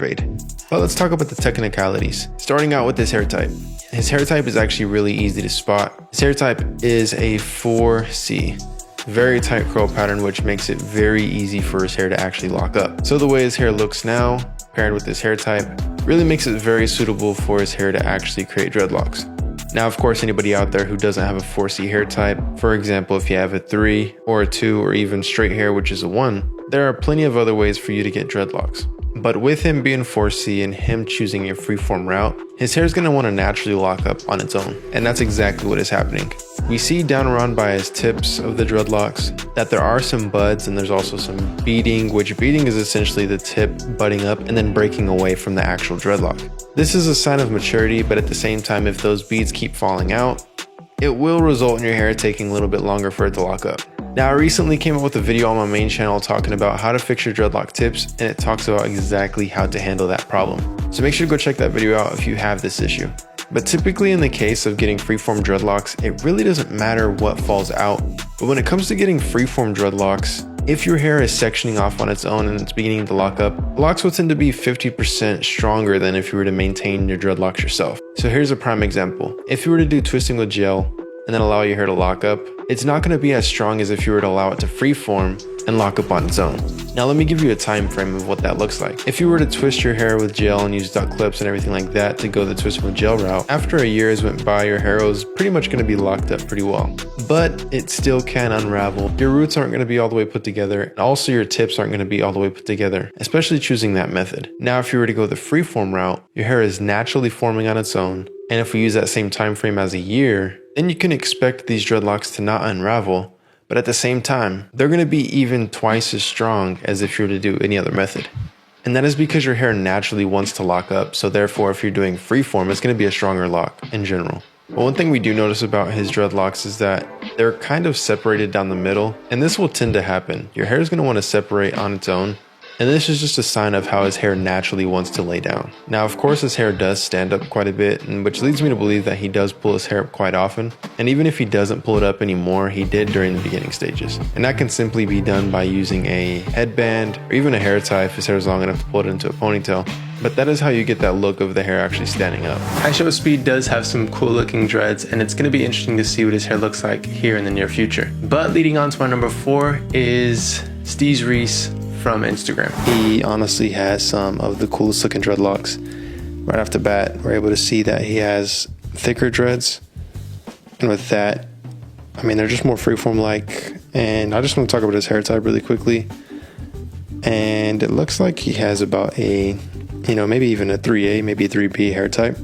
grade. But let's talk about the technicalities. Starting out with this hair type. His hair type is actually really easy to spot. His hair type is a 4C. Very tight curl pattern, which makes it very easy for his hair to actually lock up. So the way his hair looks now, paired with this hair type, really makes it very suitable for his hair to actually create dreadlocks. Now, of course, anybody out there who doesn't have a 4C hair type, for example, if you have a 3 or a 2 or even straight hair, which is a 1, there are plenty of other ways for you to get dreadlocks. But with him being 4C and him choosing a freeform route, his hair is going to want to naturally lock up on its own. And that's exactly what is happening. We see down around by his tips of the dreadlocks that there are some buds and there's also some beading, which beading is essentially the tip budding up and then breaking away from the actual dreadlock. This is a sign of maturity, but at the same time, if those beads keep falling out, it will result in your hair taking a little bit longer for it to lock up. Now, I recently came up with a video on my main channel talking about how to fix your dreadlock tips, and it talks about exactly how to handle that problem. So make sure to go check that video out if you have this issue. But typically in the case of getting freeform dreadlocks, it really doesn't matter what falls out. But when it comes to getting freeform dreadlocks, if your hair is sectioning off on its own and it's beginning to lock up, locks will tend to be 50% stronger than if you were to maintain your dreadlocks yourself. So here's a prime example. If you were to do twisting with gel and then allow your hair to lock up, it's not going to be as strong as if you were to allow it to freeform and lock up on its own. Now let me give you a time frame of what that looks like. If you were to twist your hair with gel and use duck clips and everything like that to go the twisting with gel route, after a year has went by, your hair is pretty much going to be locked up pretty well. But it still can unravel. Your roots aren't going to be all the way put together, and also your tips aren't going to be all the way put together, especially choosing that method. Now if you were to go the freeform route, your hair is naturally forming on its own, and if we use that same time frame as a year, then you can expect these dreadlocks to not unravel, but at the same time, they're going to be even twice as strong as if you were to do any other method. And that is because your hair naturally wants to lock up, so therefore if you're doing freeform, it's going to be a stronger lock in general. But one thing we do notice about his dreadlocks is that they're kind of separated down the middle, and this will tend to happen. Your hair is going to want to separate on its own, and this is just a sign of how his hair naturally wants to lay down. Now, of course, his hair does stand up quite a bit, which leads me to believe that he does pull his hair up quite often. And even if he doesn't pull it up anymore, he did during the beginning stages. And that can simply be done by using a headband or even a hair tie if his hair is long enough to pull it into a ponytail. But that is how you get that look of the hair actually standing up. High Show Speed does have some cool looking dreads, and it's going to be interesting to see what his hair looks like here in the near future. But leading on to my number 4 is Steez Reese from Instagram. He honestly has some of the coolest looking dreadlocks. Right off the bat, we're able to see that he has thicker dreads, and with that, I mean, they're just more freeform like. And I just want to talk about his hair type really quickly, and it looks like he has about a, maybe even a 3A, maybe a 3B hair type,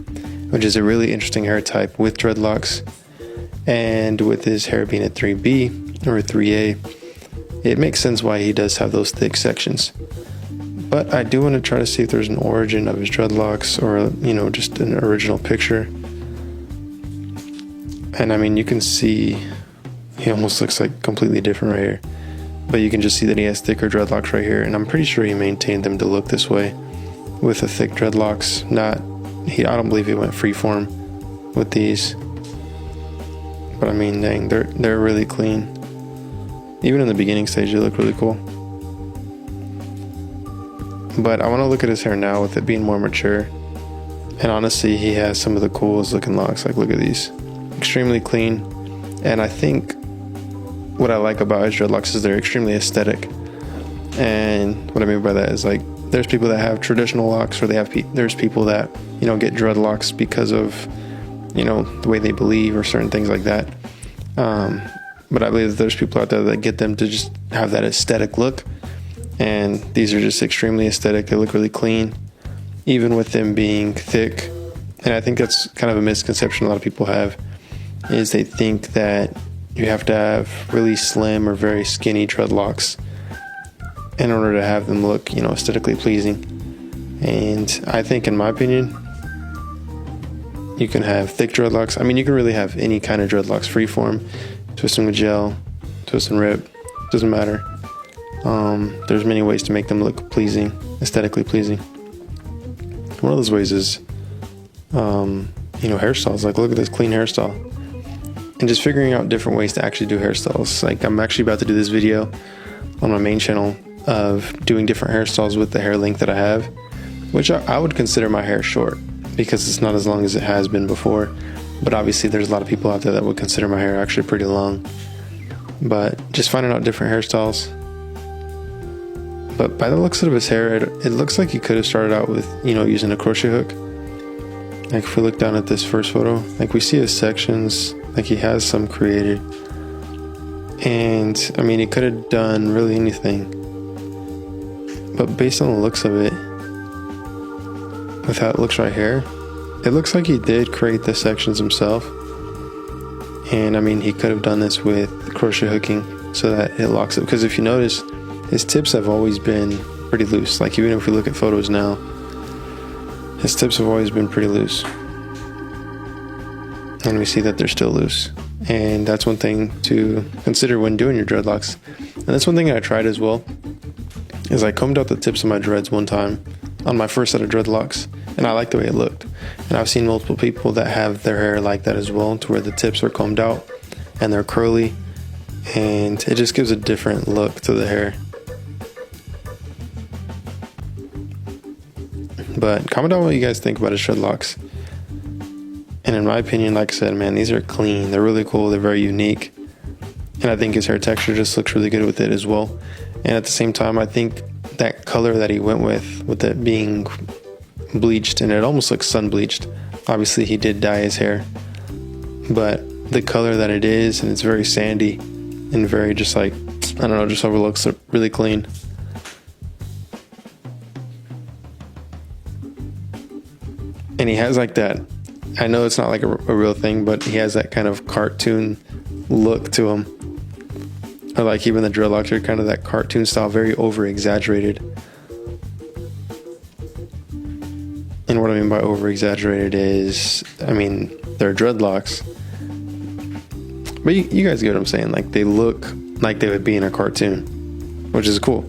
which is a really interesting hair type with dreadlocks. And with his hair being a 3B or a 3A, it makes sense why he does have those thick sections. But I do want to try to see if there's an origin of his dreadlocks, or just an original picture. And I mean, you can see he almost looks like completely different right here, but you can just see that he has thicker dreadlocks right here, and I'm pretty sure he maintained them to look this way with the thick dreadlocks. I don't believe he went freeform with these, but I mean, dang, they're really clean. Even in the beginning stage, they look really cool. But I want to look at his hair now with it being more mature. And honestly, he has some of the coolest looking locks. Like, look at these. Extremely clean. And I think what I like about his dreadlocks is they're extremely aesthetic. And what I mean by that is, like, there's people that have traditional locks, or there's people that, get dreadlocks because of, the way they believe or certain things like that. But I believe that there's people out there that get them to just have that aesthetic look. And these are just extremely aesthetic. They look really clean, even with them being thick. And I think that's kind of a misconception a lot of people have, is they think that you have to have really slim or very skinny dreadlocks in order to have them look, aesthetically pleasing. And I think, in my opinion, you can have thick dreadlocks. I mean, you can really have any kind of dreadlocks, freeform, twisting with gel, twist and rip, doesn't matter. There's many ways to make them look pleasing, aesthetically pleasing. One of those ways is, hairstyles. Like, look at this clean hairstyle. And just figuring out different ways to actually do hairstyles. Like, I'm actually about to do this video on my main channel of doing different hairstyles with the hair length that I have. which I would consider my hair short because it's not as long as it has been before. But obviously there's a lot of people out there that would consider my hair actually pretty long. But just finding out different hairstyles. But by the looks of his hair, it looks like he could have started out with, you know, using a crochet hook. Like if we look down at this first photo, like we see his sections, like he has some created. And I mean, he could have done really anything. But based on the looks of it, with how it looks right here, it looks like he did create the sections himself. And I mean, he could have done this with crochet hooking so that it locks up. Because if you notice, his tips have always been pretty loose. Like even if we look at photos now, his tips have always been pretty loose. And we see that they're still loose. And that's one thing to consider when doing your dreadlocks. And that's one thing I tried as well, is I combed out the tips of my dreads one time on my first set of dreadlocks, and I liked the way it looked. And I've seen multiple people that have their hair like that as well, to where the tips are combed out and they're curly, and it just gives a different look to the hair. But comment down what you guys think about his dreadlocks. And in my opinion, like I said, man, these are clean. They're really cool. They're very unique. And I think his hair texture just looks really good with it as well. And at the same time, I think that color that he went with it being bleached, and it almost looks sun bleached. Obviously, he did dye his hair. But the color that it is, and it's very sandy and very just like, I don't know, just overlooks really clean. And he has like that, I know it's not like a real thing, but he has that kind of cartoon look to him. Or like even the dreadlocks are kind of that cartoon style, very over exaggerated. And what I mean by over exaggerated is, I mean, they're dreadlocks, but you guys get what I'm saying. Like they look like they would be in a cartoon, which is cool.